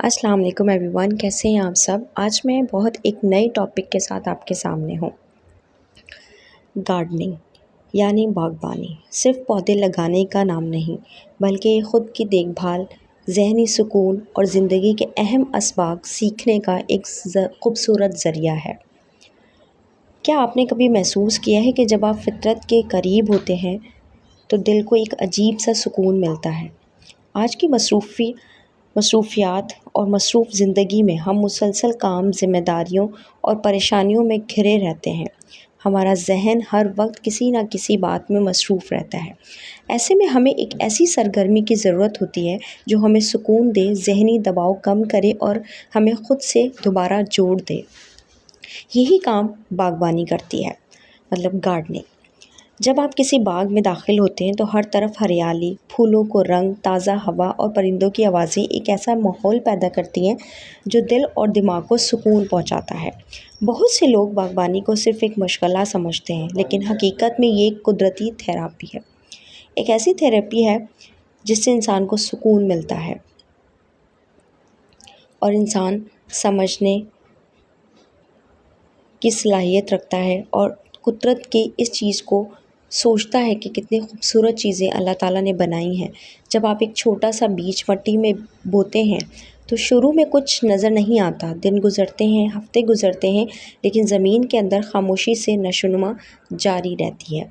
السلام علیکم every one, کیسے ہیں آپ سب؟ آج میں بہت ایک نئے ٹاپک کے ساتھ آپ کے سامنے ہوں۔ گارڈننگ یعنی باغبانی صرف پودے لگانے کا نام نہیں، بلکہ یہ خود کی دیکھ بھال، ذہنی سکون اور زندگی کے اہم اسباق سیکھنے کا ایک خوبصورت ذریعہ ہے۔ کیا آپ نے کبھی محسوس کیا ہے کہ جب آپ فطرت کے قریب ہوتے ہیں تو دل کو ایک عجیب سا سکون ملتا ہے؟ آج کی مصروفیات اور مصروف زندگی میں ہم مسلسل کام، ذمہ داریوں اور پریشانیوں میں گھرے رہتے ہیں۔ ہمارا ذہن ہر وقت کسی نہ کسی بات میں مصروف رہتا ہے۔ ایسے میں ہمیں ایک ایسی سرگرمی کی ضرورت ہوتی ہے جو ہمیں سکون دے، ذہنی دباؤ کم کرے اور ہمیں خود سے دوبارہ جوڑ دے۔ یہی کام باغبانی کرتی ہے، مطلب گارڈننگ۔ جب آپ کسی باغ میں داخل ہوتے ہیں تو ہر طرف ہریالی، پھولوں کو رنگ، تازہ ہوا اور پرندوں کی آوازیں ایک ایسا ماحول پیدا کرتی ہیں جو دل اور دماغ کو سکون پہنچاتا ہے۔ بہت سے لوگ باغبانی کو صرف ایک مشغلہ سمجھتے ہیں، لیکن حقیقت میں یہ ایک قدرتی تھراپی ہے۔ ایک ایسی تھراپی ہے جس سے انسان کو سکون ملتا ہے اور انسان سمجھنے کی صلاحیت رکھتا ہے اور قدرت کے اس چیز کو سوچتا ہے کہ کتنی خوبصورت چیزیں اللہ تعالیٰ نے بنائی ہیں۔ جب آپ ایک چھوٹا سا بیج مٹی میں بوتے ہیں تو شروع میں کچھ نظر نہیں آتا، دن گزرتے ہیں، ہفتے گزرتے ہیں، لیکن زمین کے اندر خاموشی سے نشوونما جاری رہتی ہے،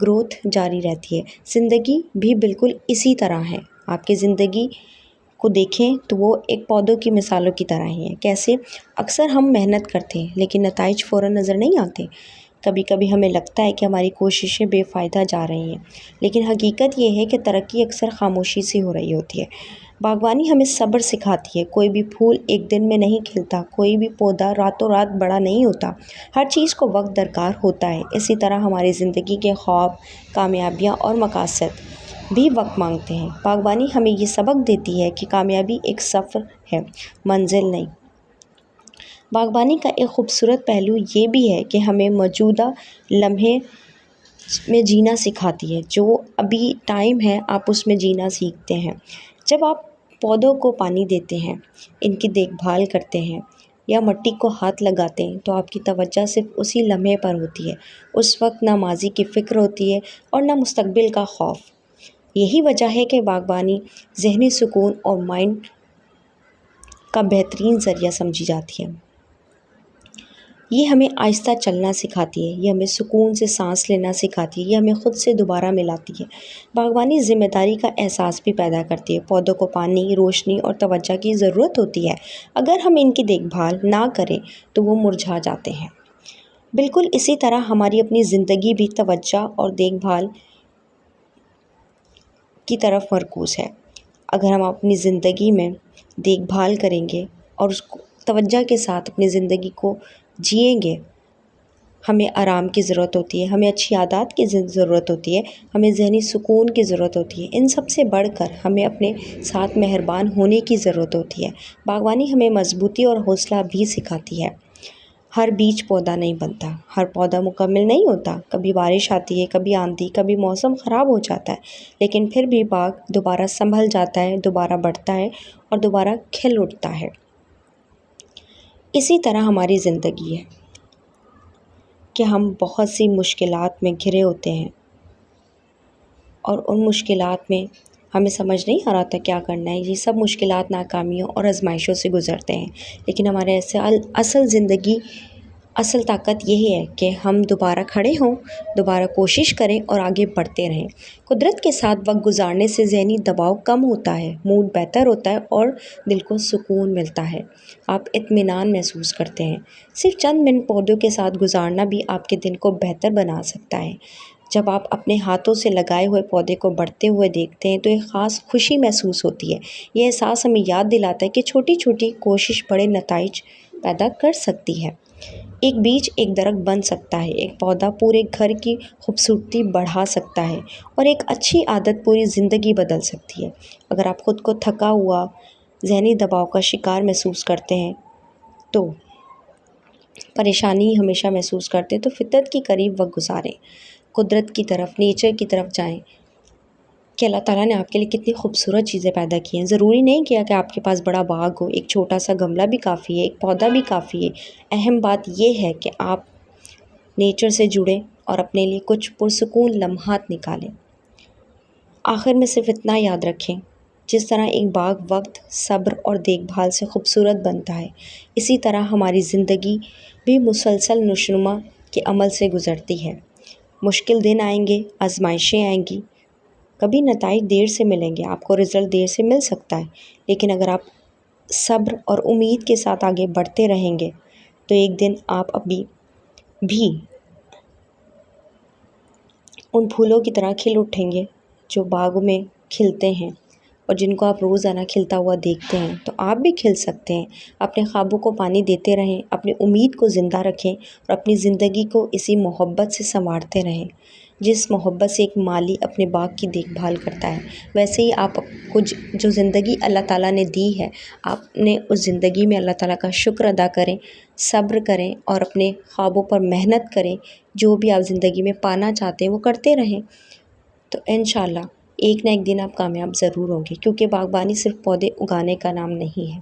گروتھ جاری رہتی ہے۔ زندگی بھی بالکل اسی طرح ہے۔ آپ کی زندگی کو دیکھیں تو وہ ایک پودوں کی مثالوں کی طرح ہی ہے۔ کیسے؟ اکثر ہم محنت کرتے ہیں لیکن نتائج فوراً نظر نہیں آتے۔ کبھی کبھی ہمیں لگتا ہے کہ ہماری کوششیں بے فائدہ جا رہی ہیں، لیکن حقیقت یہ ہے کہ ترقی اکثر خاموشی سے ہو رہی ہوتی ہے۔ باغبانی ہمیں صبر سکھاتی ہے۔ کوئی بھی پھول ایک دن میں نہیں کھلتا، کوئی بھی پودا راتوں رات بڑا نہیں ہوتا، ہر چیز کو وقت درکار ہوتا ہے۔ اسی طرح ہماری زندگی کے خواب، کامیابیاں اور مقاصد بھی وقت مانگتے ہیں۔ باغبانی ہمیں یہ سبق دیتی ہے کہ کامیابی ایک سفر ہے، منزل نہیں۔ باغبانی کا ایک خوبصورت پہلو یہ بھی ہے کہ ہمیں موجودہ لمحے میں جینا سکھاتی ہے۔ جو ابھی ٹائم ہے آپ اس میں جینا سیکھتے ہیں۔ جب آپ پودوں کو پانی دیتے ہیں، ان کی دیکھ بھال کرتے ہیں یا مٹی کو ہاتھ لگاتے ہیں تو آپ کی توجہ صرف اسی لمحے پر ہوتی ہے۔ اس وقت نہ ماضی کی فکر ہوتی ہے اور نہ مستقبل کا خوف۔ یہی وجہ ہے کہ باغبانی ذہنی سکون اور مائنڈ کا بہترین ذریعہ سمجھی جاتی ہے۔ یہ ہمیں آہستہ چلنا سکھاتی ہے، یہ ہمیں سکون سے سانس لینا سکھاتی ہے، یہ ہمیں خود سے دوبارہ ملاتی ہے۔ باغبانی ذمہ داری کا احساس بھی پیدا کرتی ہے۔ پودوں کو پانی، روشنی اور توجہ کی ضرورت ہوتی ہے۔ اگر ہم ان کی دیکھ بھال نہ کریں تو وہ مرجھا جاتے ہیں۔ بالکل اسی طرح ہماری اپنی زندگی بھی توجہ اور دیکھ بھال کی طرف مرکوز ہے۔ اگر ہم اپنی زندگی میں دیکھ بھال کریں گے اور اس کو توجہ کے ساتھ اپنی زندگی کو جئیں گے، ہمیں آرام کی ضرورت ہوتی ہے، ہمیں اچھی عادات کی ضرورت ہوتی ہے، ہمیں ذہنی سکون کی ضرورت ہوتی ہے۔ ان سب سے بڑھ کر ہمیں اپنے ساتھ مہربان ہونے کی ضرورت ہوتی ہے۔ باغبانی ہمیں مضبوطی اور حوصلہ بھی سکھاتی ہے۔ ہر بیج پودا نہیں بنتا، ہر پودا مکمل نہیں ہوتا۔ کبھی بارش آتی ہے، کبھی آندھی، کبھی موسم خراب ہو جاتا ہے، لیکن پھر بھی باغ دوبارہ سنبھل جاتا ہے، دوبارہ بڑھتا ہے اور دوبارہ کھل اٹھتا ہے۔ اسی طرح ہماری زندگی ہے کہ ہم بہت سی مشکلات میں گھرے ہوتے ہیں اور ان مشکلات میں ہمیں سمجھ نہیں آ رہا تھا کیا کرنا ہے۔ یہ سب مشکلات ناکامیوں اور آزمائشوں سے گزرتے ہیں، لیکن ہمارے اصل زندگی، اصل طاقت یہی ہے کہ ہم دوبارہ کھڑے ہوں، دوبارہ کوشش کریں اور آگے بڑھتے رہیں۔ قدرت کے ساتھ وقت گزارنے سے ذہنی دباؤ کم ہوتا ہے، موڈ بہتر ہوتا ہے اور دل کو سکون ملتا ہے۔ آپ اطمینان محسوس کرتے ہیں۔ صرف چند منٹ پودوں کے ساتھ گزارنا بھی آپ کے دن کو بہتر بنا سکتا ہے۔ جب آپ اپنے ہاتھوں سے لگائے ہوئے پودے کو بڑھتے ہوئے دیکھتے ہیں تو ایک خاص خوشی محسوس ہوتی ہے۔ یہ احساس ہمیں یاد دلاتا ہے کہ چھوٹی چھوٹی کوشش بڑے نتائج پیدا کر سکتی ہے۔ ایک بیج ایک درخت بن سکتا ہے، ایک پودا پورے گھر کی خوبصورتی بڑھا سکتا ہے اور ایک اچھی عادت پوری زندگی بدل سکتی ہے۔ اگر آپ خود کو تھکا ہوا، ذہنی دباؤ کا شکار محسوس کرتے ہیں تو پریشانی ہمیشہ محسوس کرتے ہیں تو فطرت کے قریب وقت گزاریں، قدرت کی طرف، نیچر کی طرف جائیں۔ کہ اللہ تعالیٰ نے آپ کے لیے کتنی خوبصورت چیزیں پیدا کی ہیں۔ ضروری نہیں کیا کہ آپ کے پاس بڑا باغ ہو، ایک چھوٹا سا گملہ بھی کافی ہے، ایک پودا بھی کافی ہے۔ اہم بات یہ ہے کہ آپ نیچر سے جڑیں اور اپنے لیے کچھ پرسکون لمحات نکالیں۔ آخر میں صرف اتنا یاد رکھیں، جس طرح ایک باغ وقت، صبر اور دیکھ بھال سے خوبصورت بنتا ہے، اسی طرح ہماری زندگی بھی مسلسل نشوونما کے عمل سے گزرتی ہے۔ مشکل دن آئیں گے، آزمائشیں آئیں گی، کبھی نتائج دیر سے ملیں گے، آپ کو رزلٹ دیر سے مل سکتا ہے، لیکن اگر آپ صبر اور امید کے ساتھ آگے بڑھتے رہیں گے تو ایک دن آپ ابھی بھی ان پھولوں کی طرح کھل اٹھیں گے جو باغ میں کھلتے ہیں اور جن کو آپ روزانہ کھلتا ہوا دیکھتے ہیں۔ تو آپ بھی کھل سکتے ہیں۔ اپنے خوابوں کو پانی دیتے رہیں، اپنی امید کو زندہ رکھیں اور اپنی زندگی کو اسی محبت سے سنوارتے رہیں جس محبت سے ایک مالی اپنے باغ کی دیکھ بھال کرتا ہے۔ ویسے ہی آپ کو جو زندگی اللہ تعالیٰ نے دی ہے، آپ نے اس زندگی میں اللہ تعالیٰ کا شکر ادا کریں، صبر کریں اور اپنے خوابوں پر محنت کریں۔ جو بھی آپ زندگی میں پانا چاہتے ہیں وہ کرتے رہیں، تو انشاءاللہ ایک نہ ایک دن آپ کامیاب ضرور ہوں گے، کیونکہ باغبانی صرف پودے اگانے کا نام نہیں ہے،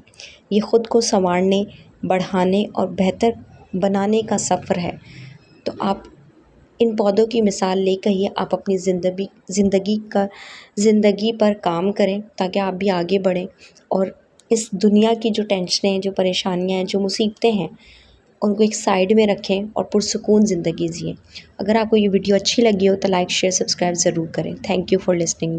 یہ خود کو سنوارنے، بڑھانے اور بہتر بنانے کا سفر ہے۔ تو آپ ان پودوں کی مثال لے کر ہی آپ اپنی زندگی پر کام کریں تاکہ آپ بھی آگے بڑھیں اور اس دنیا کی جو ٹینشنیں ہیں، جو پریشانیاں ہیں، جو مصیبتیں ہیں، ان کو ایک سائیڈ میں رکھیں اور پرسکون زندگی جئیں۔ اگر آپ کو یہ ویڈیو اچھی لگی ہو تو لائک، شیئر، سبسکرائب ضرور کریں۔ Thank you for listening.